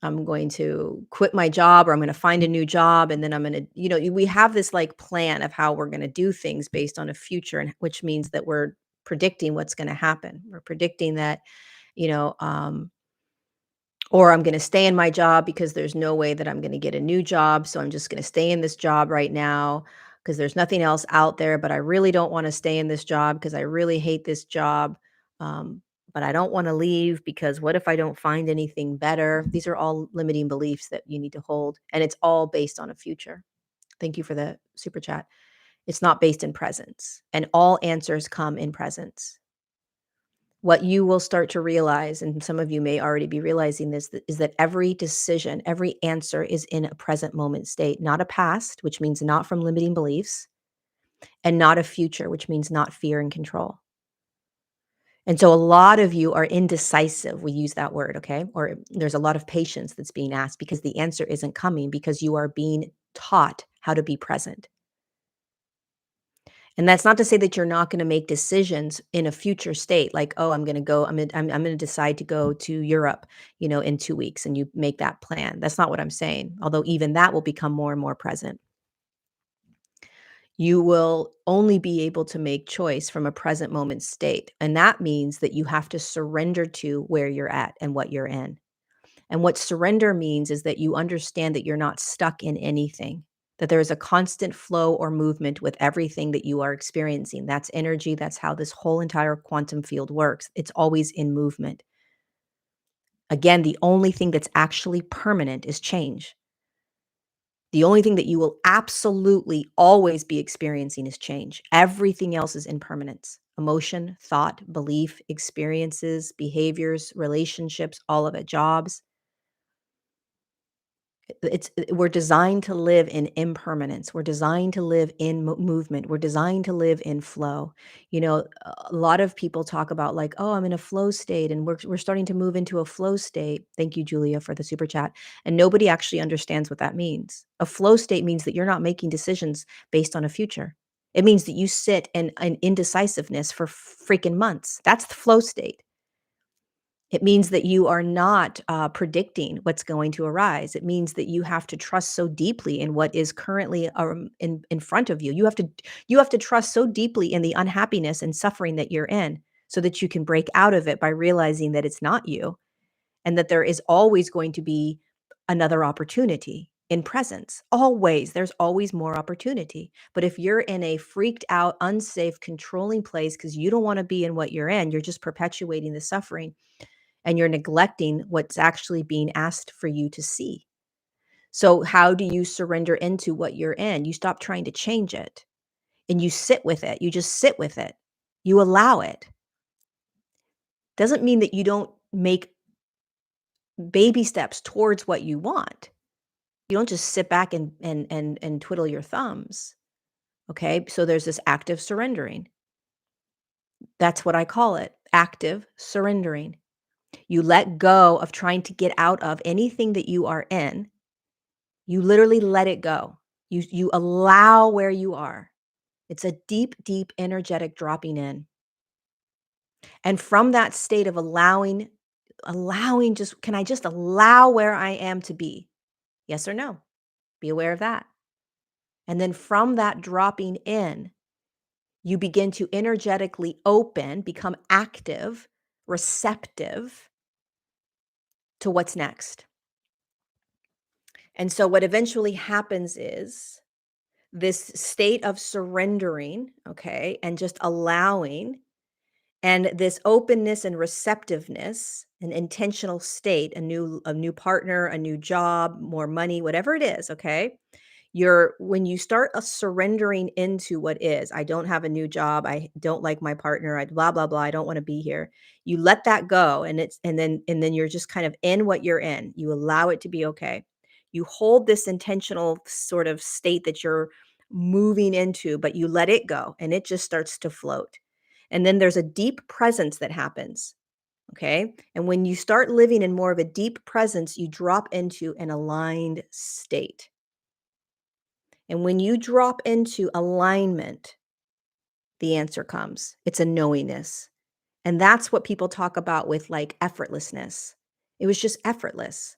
I'm going to quit my job, or I'm going to find a new job, and then I'm going to, we have this like plan of how we're going to do things based on a future, and which means that we're predicting what's going to happen. We're predicting that, you know, um, or I'm going to stay in my job because there's no way that I'm going to get a new job. So I'm just going to stay in this job right now because there's nothing else out there. But I really don't want to stay in this job because I really hate this job. Um, but I don't want to leave because what if I don't find anything better? These are all limiting beliefs that you need to hold. And it's all based on a future. Thank you for the super chat. It's not based in presence. And all answers come in presence. What you will start to realize, and some of you may already be realizing this, is that every decision, every answer is in a present moment state, not a past, which means not from limiting beliefs, and not a future, which means not fear and control. And so a lot of you are indecisive. We use that word, okay? Or there's a lot of patience that's being asked because the answer isn't coming because you are being taught how to be present. And that's not to say that you're not gonna make decisions in a future state, like, "Oh, I'm gonna decide to go to Europe, in 2 weeks," and you make that plan. That's not what I'm saying, although even that will become more and more present. You will only be able to make choice from a present moment state, and that means that you have to surrender to where you're at and what you're in. And what surrender means is that you understand that you're not stuck in anything, that there is a constant flow or movement with everything that you are experiencing. That's energy. That's how this whole entire quantum field works. It's always in movement. Again, the only thing that's actually permanent is change. The only thing that you will absolutely always be experiencing is change. Everything else is impermanence. Emotion, thought, belief, experiences, behaviors, relationships, all of it, jobs. We're designed to live in impermanence. We're designed to live in movement. We're designed to live in flow. A lot of people talk about like, "Oh, I'm in a flow state," and we're starting to move into a flow state. Thank you, Julia, for the super chat. And nobody actually understands what that means. A flow state means that you're not making decisions based on a future. It means that you sit in an indecisiveness for freaking months. That's the flow state. It means that you are not, predicting what's going to arise. It means that you have to trust so deeply in what is currently, in front of you. You have to trust so deeply in the unhappiness and suffering that you're in, so that you can break out of it by realizing that it's not you, and that there is always going to be another opportunity in presence. Always, there's always more opportunity. But if you're in a freaked out, unsafe, controlling place because you don't wanna be in what you're in, you're just perpetuating the suffering and you're neglecting what's actually being asked for you to see. So, how do you surrender into what you're in? You stop trying to change it and you sit with it. You just sit with it. You allow it. Doesn't mean that you don't make baby steps towards what you want. You don't just sit back and twiddle your thumbs. Okay? So there's this active surrendering. That's what I call it. Active surrendering. You let go of trying to get out of anything that you are in. You literally let it go. You allow where you are. It's a deep, deep energetic dropping in. And from that state of allowing just can I just allow where I am to be? Yes or no? Be aware of that. And then from that dropping in, you begin to energetically open, become active, receptive to what's next. And so what eventually happens is this state of surrendering, okay, and just allowing, and this openness and receptiveness, an intentional state, a new partner, a new job, more money, whatever it is, okay? You're when you start surrendering into what is, I don't have a new job, I don't like my partner, I blah blah blah, I don't want to be here. You let that go, and then you're just kind of in what you're in. You allow it to be okay. You hold this intentional sort of state that you're moving into, but you let it go and it just starts to float. And then there's a deep presence that happens. Okay. And when you start living in more of a deep presence, you drop into an aligned state. And when you drop into alignment, the answer comes. It's a knowingness. And that's what people talk about with like effortlessness. It was just effortless.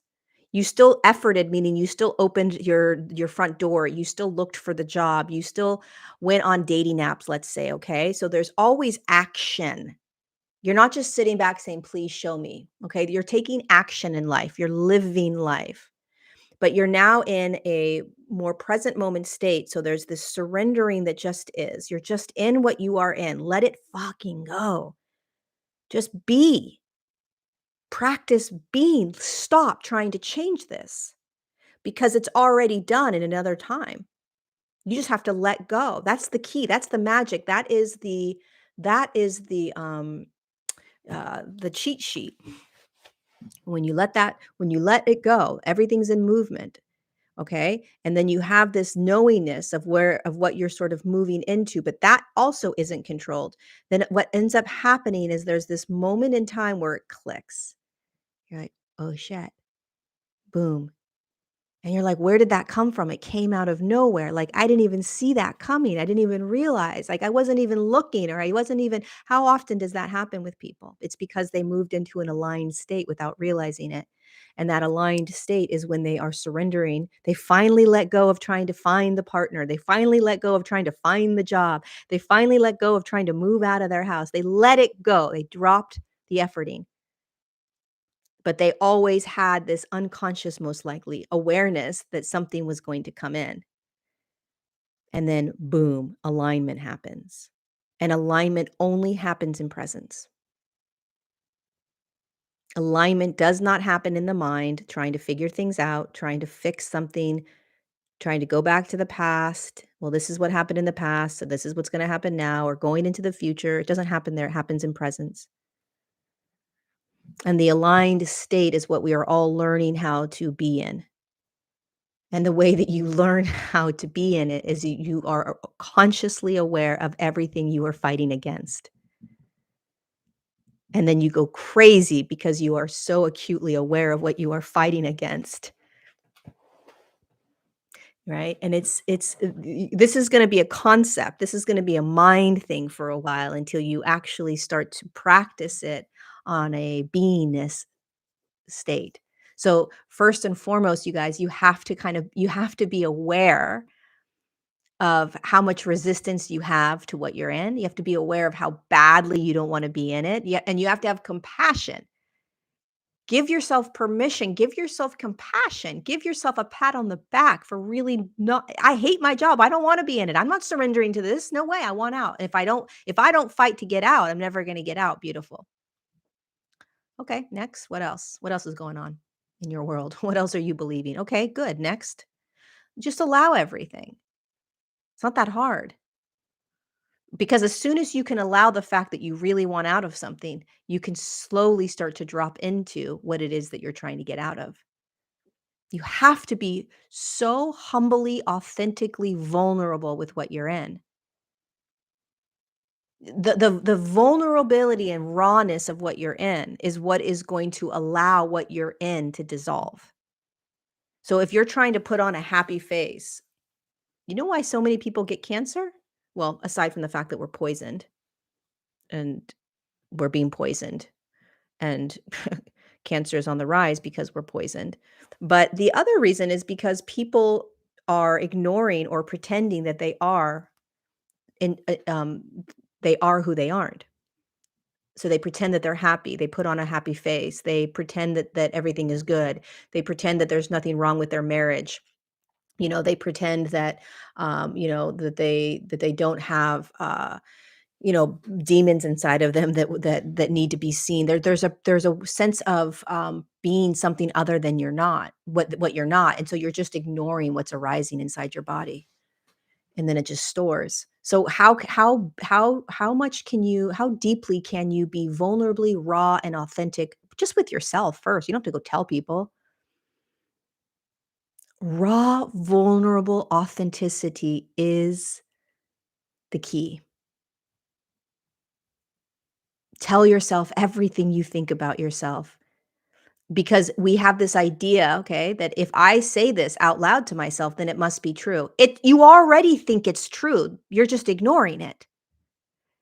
You still efforted, meaning you still opened your front door, you still looked for the job, you still went on dating apps, let's say, okay? So there's always action. You're not just sitting back saying, "Please show me." Okay? You're taking action in life. You're living life. But you're now in a more present moment state. So there's this surrendering that just is. You're just in what you are in. Let it fucking go. Just be. Practice being. Stop trying to change this because it's already done in another time. You just have to let go. That's the key. That's the magic. That is the cheat sheet. When you let it go, everything's in movement. Okay. And then you have this knowingness of what you're sort of moving into, but that also isn't controlled. Then what ends up happening is there's this moment in time where it clicks. You're like, oh shit, boom. And you're like, where did that come from? It came out of nowhere. Like, I didn't even see that coming. I didn't even realize. Like, I wasn't even looking, or I wasn't even. How often does that happen with people? It's because they moved into an aligned state without realizing it. And that aligned state is when they are surrendering. They finally let go of trying to find the partner. They finally let go of trying to find the job. They finally let go of trying to move out of their house. They let it go. They dropped the efforting, but they always had this unconscious, most likely, awareness that something was going to come in. And then, boom, alignment happens. And alignment only happens in presence. Alignment does not happen in the mind, trying to figure things out, trying to fix something, trying to go back to the past. Well, this is what happened in the past, so this is what's going to happen now, or going into the future. It doesn't happen there, it happens in presence. And the aligned state is what we are all learning how to be in. And the way that you learn how to be in it is you are consciously aware of everything you are fighting against. And then you go crazy because you are so acutely aware of what you are fighting against. Right? And this is going to be a concept. This is going to be a mind thing for a while until you actually start to practice it on a beingness state. So first and foremost, you guys, you have to be aware of how much resistance you have to what you're in. You have to be aware of how badly you don't want to be in it. Yeah, and you have to have compassion. Give yourself permission, give yourself compassion, give yourself a pat on the back for really not I hate my job. I don't want to be in it. I'm not surrendering to this. No way. I want out. If I don't fight to get out, I'm never going to get out. Beautiful. Okay, next. What else? What else is going on in your world? What else are you believing? Okay, good. Next. Just allow everything. It's not that hard. Because as soon as you can allow the fact that you really want out of something, you can slowly start to drop into what it is that you're trying to get out of. You have to be so humbly, authentically vulnerable with what you're in. The vulnerability and rawness of what you're in is what is going to allow what you're in to dissolve. So if you're trying to put on a happy face, you know why so many people get cancer? Well, aside from the fact that we're poisoned and we're being poisoned and cancer is on the rise because we're poisoned. But the other reason is because people are ignoring or pretending that in, they are who they aren't. So they pretend that they're happy. They put on a happy face. They pretend that everything is good. They pretend that there's nothing wrong with their marriage. They pretend that that they don't have demons inside of them that need to be seen. There's a sense of being something other than you're not, what you're not, and so you're just ignoring what's arising inside your body, and then it just stores. So how deeply can you be vulnerably raw and authentic just with yourself first? You don't have to go tell people. Raw, vulnerable authenticity is the key. Tell yourself everything you think about yourself. Because we have this idea, okay, that if I say this out loud to myself, then it must be true. You already think it's true. You're just ignoring it.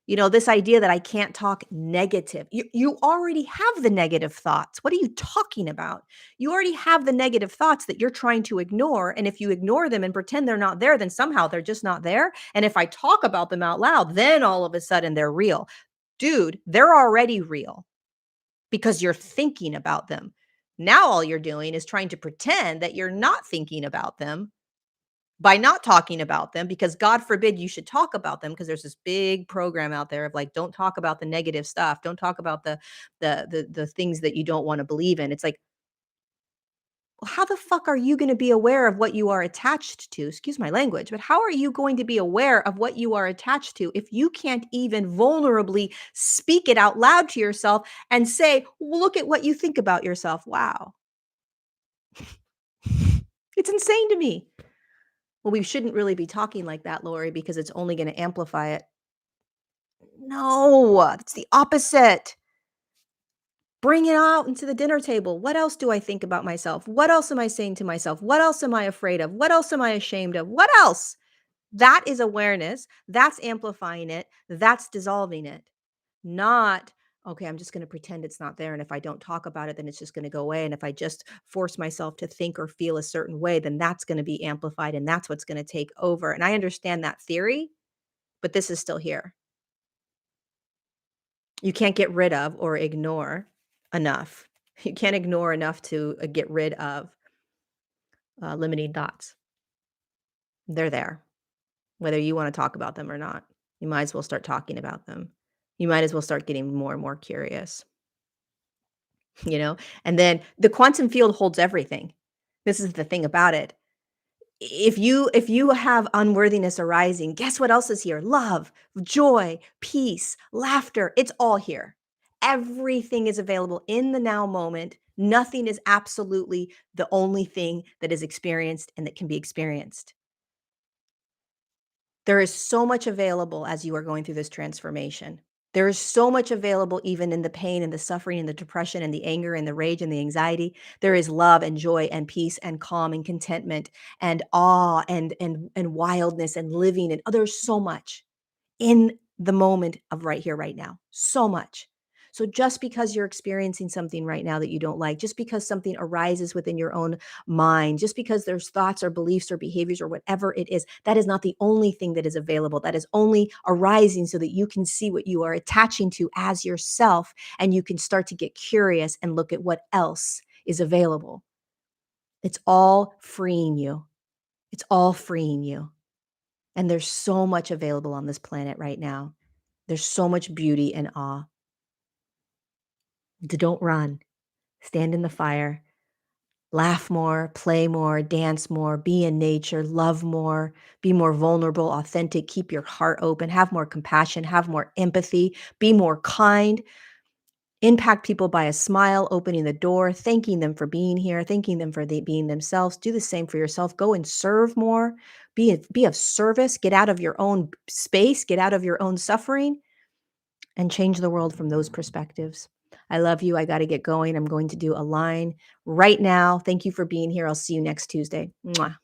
This idea that I can't talk negative. You already have the negative thoughts. What are you talking about? You already have the negative thoughts that you're trying to ignore. And if you ignore them and pretend they're not there, then somehow they're just not there. And if I talk about them out loud, then all of a sudden they're real. Dude, they're already real because you're thinking about them. Now all you're doing is trying to pretend that you're not thinking about them by not talking about them, because God forbid you should talk about them, because there's this big program out there of like, don't talk about the negative stuff. Don't talk about the things that you don't want to believe in. It's like, well, how the fuck are you going to be aware of what you are attached to? Excuse my language, but how are you going to be aware of what you are attached to if you can't even vulnerably speak it out loud to yourself and say, well, look at what you think about yourself? Wow. It's insane to me. Well, we shouldn't really be talking like that, Lori, because it's only going to amplify it. No, it's the opposite. Bring it out into the dinner table. What else do I think about myself? What else am I saying to myself? What else am I afraid of? What else am I ashamed of? What else? That is awareness. That's amplifying it. That's dissolving it. Not, okay, I'm just going to pretend it's not there. And if I don't talk about it, then it's just going to go away. And if I just force myself to think or feel a certain way, then that's going to be amplified and that's what's going to take over. And I understand that theory, but this is still here. You can't get rid of or ignore enough. You can't ignore enough to get rid of limiting thoughts. They're there, whether you want to talk about them or not. You might as well start talking about them. You might as well start getting more and more curious, you know? And then the quantum field holds everything. This is the thing about it. If you have unworthiness arising, guess what else is here? Love, joy, peace, laughter. It's all here. Everything is available in the now moment. Nothing is absolutely the only thing that is experienced and that can be experienced. There is so much available as you are going through this transformation. There is so much available even in the pain and the suffering and the depression and the anger and the rage and the anxiety. There is love and joy and peace and calm and contentment and awe and wildness and living, and there's so much in the moment of right here, right now. So much. So just because you're experiencing something right now that you don't like, just because something arises within your own mind, just because there's thoughts or beliefs or behaviors or whatever it is, that is not the only thing that is available. That is only arising so that you can see what you are attaching to as yourself, and you can start to get curious and look at what else is available. It's all freeing you. It's all freeing you. And there's so much available on this planet right now. There's so much beauty and awe. Don't run. Stand in the fire. Laugh more, play more, dance more, be in nature, love more, be more vulnerable, authentic, keep your heart open, have more compassion, have more empathy, be more kind, impact people by a smile, opening the door, thanking them for being here, thanking them for being themselves. Do the same for yourself. Go and serve more. Be of service. Get out of your own space. Get out of your own suffering and change the world from those perspectives. I love you. I got to get going. I'm going to do a line right now. Thank you for being here. I'll see you next Tuesday. Mwah.